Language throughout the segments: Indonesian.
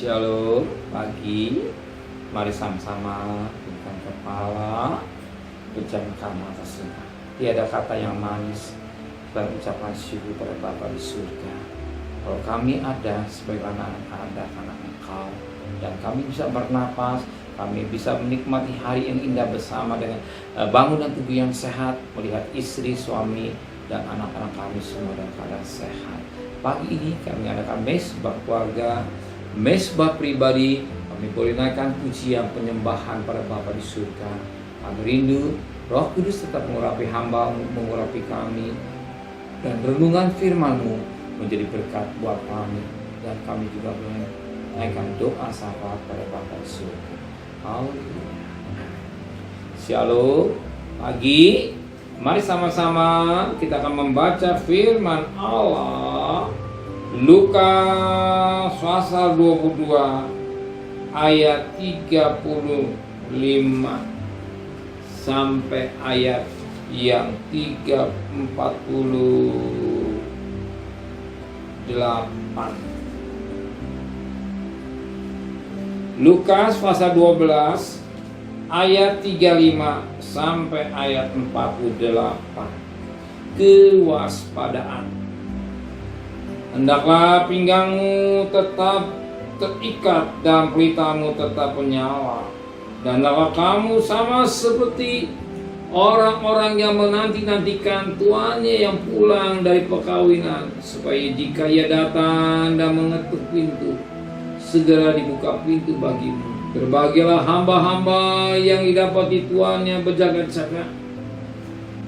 Shalom pagi. Mari sama-sama tundukkan kepala, pejamkan mata sebentar. Tiada kata yang manis dan ucapan syukur pada Bapa di surga. Kalau kami ada sebagai anak ada anak Engkau, dan kami bisa bernapas, kami bisa menikmati hari yang indah bersama dengan bangun dan tubuh yang sehat, melihat istri, suami, dan anak-anak kami semua dalam keadaan sehat. Pagi ini kami adakan mesbah keluarga, mesbah pribadi. Kami boleh naikkan pujian penyembahan pada Bapa di surga. Kami rindu Roh Kudus tetap mengurapi hamba-Mu, mengurapi kami, dan renungan firman-Mu menjadi berkat buat kami. Dan kami juga boleh naikkan doa syafaat pada Bapa di surga. Haleluya. Shalom pagi. Mari sama-sama kita akan membaca firman Allah Lukas pasal 22 ayat 35 sampai ayat yang 38. Lukas pasal 12 ayat 35 sampai ayat 48. Kewaspadaan. Hendaklah pinggangmu tetap terikat dan pelitamu tetap menyala. Dan hendaklah kamu sama seperti orang-orang yang menanti-nantikan tuannya yang pulang dari perkawinan, supaya jika ia datang dan mengetuk pintu, segera dibuka pintu bagimu. Berbahagialah hamba-hamba yang didapati tuannya berjaga-jaga.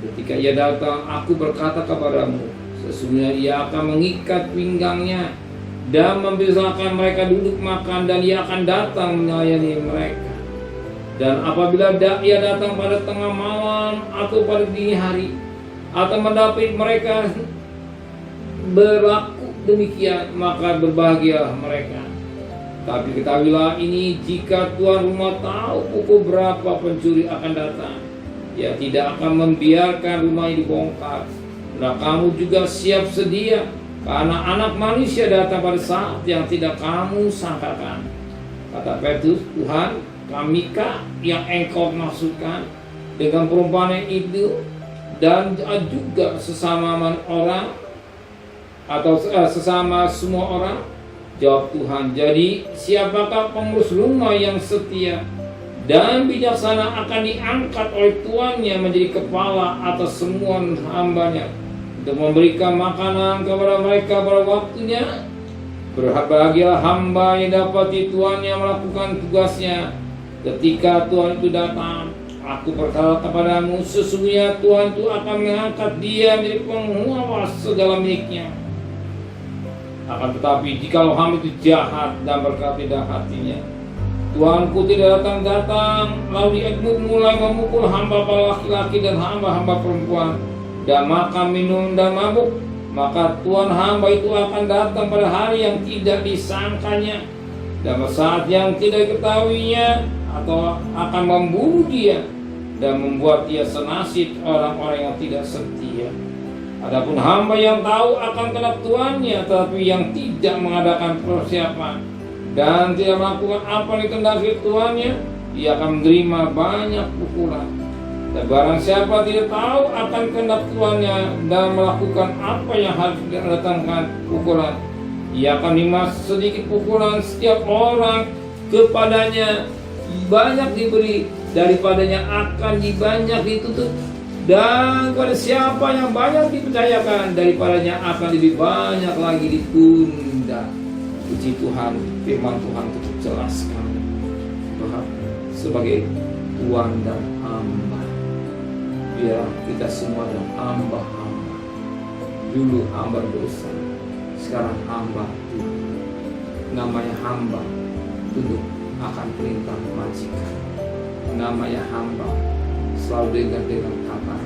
Ketika ia datang, aku berkata kepadamu, sesungguhnya ia akan mengikat pinggangnya dan membiarkan mereka duduk makan, dan ia akan datang melayani mereka. Dan apabila ia datang pada tengah malam atau pada dini hari, atau mendapati mereka berlaku demikian, maka berbahagialah mereka. Tapi ketahuilah ini, jika tuan rumah tahu pukul berapa pencuri akan datang, ia tidak akan membiarkan rumah ini dibongkar. Nah, kamu juga siap sedia, karena Anak Manusia datang pada saat yang tidak kamu sangkakan. Kata Petrus, Tuhan, kamikah yang Engkau maksudkan dengan perumpamaan itu, dan juga sesama orang atau sesama semua orang? Jawab Tuhan, jadi siapakah pengurus rumah yang setia dan bijaksana akan diangkat oleh tuannya menjadi kepala atas semua hambanya, untuk memberikan makanan kepada mereka pada waktunya? Berbahagialah hamba yang dapati tuannya melakukan tugasnya ketika Tuhan itu datang. Aku berkata kepadamu, sesungguhnya Tuhan itu akan mengangkat dia menjadi penguasa segala miliknya. Akan tetapi jikalau hamba itu jahat dan berkata dalam hatinya, Tuanku tidak datang, lalu dia mulai memukul hamba laki-laki dan hamba-hamba perempuan, dan makan, minum, dan mabuk, maka Tuhan hamba itu akan datang pada hari yang tidak disangkanya, dan saat yang tidak diketahuinya, atau akan membunuh dia dan membuat dia senasib orang-orang yang tidak setia. Adapun hamba yang tahu akan kehendak tuannya, tetapi yang tidak mengadakan persiapan dan tidak melakukan apa yang dikehendaki tuannya, ia akan menerima banyak pukulan. Dan barang siapa tidak tahu akan kehendak tuannya dan melakukan apa yang harus didatangkan pukulan, ia akan menerima sedikit pukulan. Setiap orang kepadanya banyak diberi, daripadanya akan dibanyak dituntut. Dan kepada siapa yang banyak dipercayakan, daripadanya akan lebih banyak lagi ditunda. Puji Tuhan, firman Tuhan cukup jelas sekali bahwa sebagai tuan dan hamba, biar kita semua adalah hamba-hamba. Dulu hamba dosa, sekarang hamba Tuhan. Namanya hamba tunduk akan perintah majikan. Namanya hamba selalu dengan kata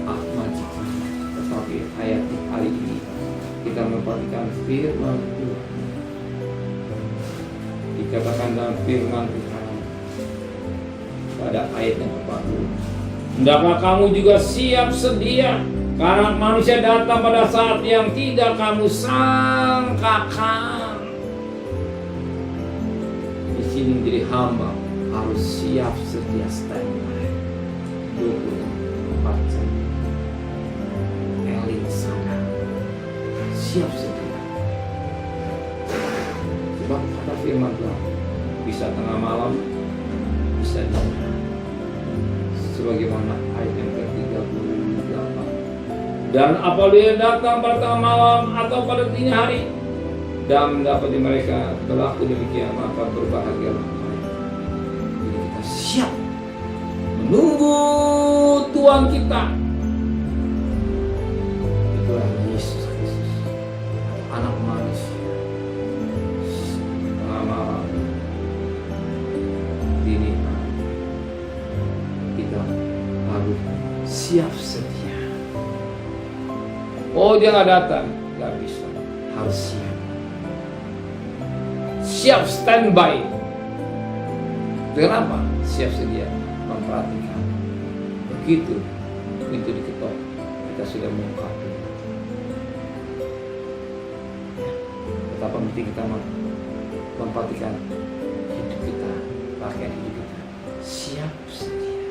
majikan. Tetapi ayat hari ini kita memperhatikan firman Tuhan. Dikatakan dalam firman Tuhan pada ayat yang ke-40, hendaklah kamu juga siap sedia, karena manusia datang pada saat yang tidak kamu sangkakan. sini menjadi hamba harus siap sedia standby 24 jam. Elit sana siap sedia. Sebab kata firman Tuhan, bisa tengah malam, bisa dini. Sebagaimana ayat yang ke-38. Dan apabila datang pada tengah malam atau pada dini hari dan mendapati mereka berlaku demikian, maka berbahagialah mereka. Jadi kita siap menunggu Tuhan kita. Itulah Yesus Kristus, anak manusia. Tengah malam, dini hari, kita harus siap sedia. Oh, dia nggak datang, nggak bisa, harus siap. Siap standby. Kenapa? Siap sedia memperhatikan. Begitu pintu diketok, kita sudah mengungkapkan. Betapa penting kita memperhatikan hidup kita, pakaian hidup kita. Siap sedia.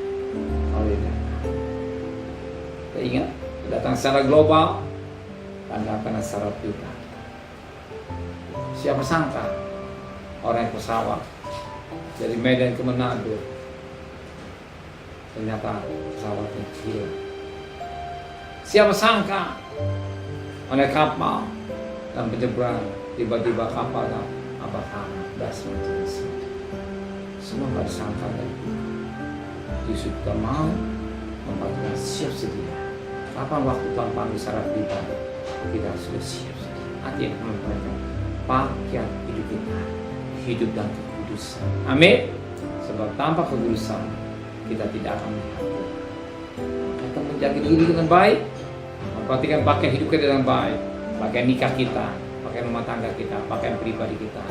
Kalau dia datang. Kita ingat, datang secara global, tanda akan secara privat. Siapa sangka orang yang pesawat dari Medan ke Manado, ternyata pesawatnya hilang. Siapa sangka oleh kapal dan penyeberang, tiba-tiba kapal apa tanah das macam itu. Semua nggak disangka dari Yesus kita mau memperhatikan siap sedia. Kapan waktu Tuhan panggil secara pribadi, kita sudah siap sedia. Artinya memperhatikan pakaian hidup kita, hidup dan kekudusan. Amin. Sebab tanpa kekudusan kita tidak akan melihat Tuhan. Kita menjaga diri dengan baik, memperhatikan pakaian hidup kita dengan baik, pakaian nikah kita, pakaian rumah tangga kita, pakaian pribadi kita,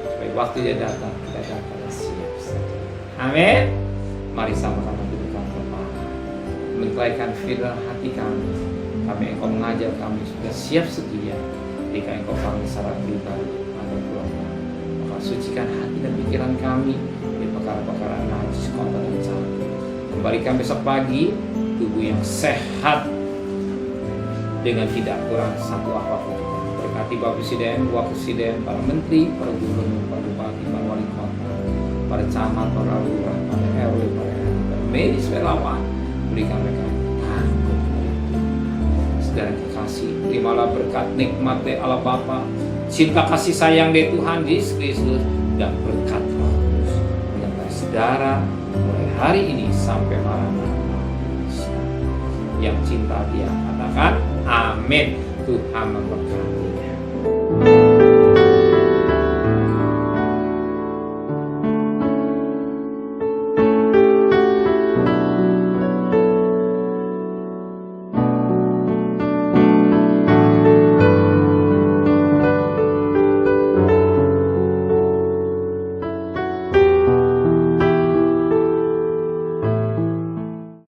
supaya waktu dia datang kita dapat siap sedia. Amin. Mari sama-sama dudukkan kepala, mentelaikan firman hati kami. Engkau mengajar kami sudah siap sedia. Jika Engkau panggil secara pribadi atau keluarga, maka sucikan hati dan pikiran kami dari perkara-perkara najis, kotor dan cacat. Kembalikan besok pagi tubuh yang sehat dengan tidak kurang satu apapun. Berkati Bapak Presiden, Wakil Presiden, para Menteri, para Gubernur, para Bupati, para Wali Kota, para camat, para lurah, para RW, para RT, para medis, relawan. Berikan mereka takut kepada Tuhan. Saudara kekasih, terimalah berkat nikmat dari Allah Bapa, cinta kasih sayang dari Tuhan Yesus Kristus, dan berkat Roh Kudus menyertai saudara mulai hari ini sampai maranatha. Yang cinta dia katakan amin. Tuhan memberkati.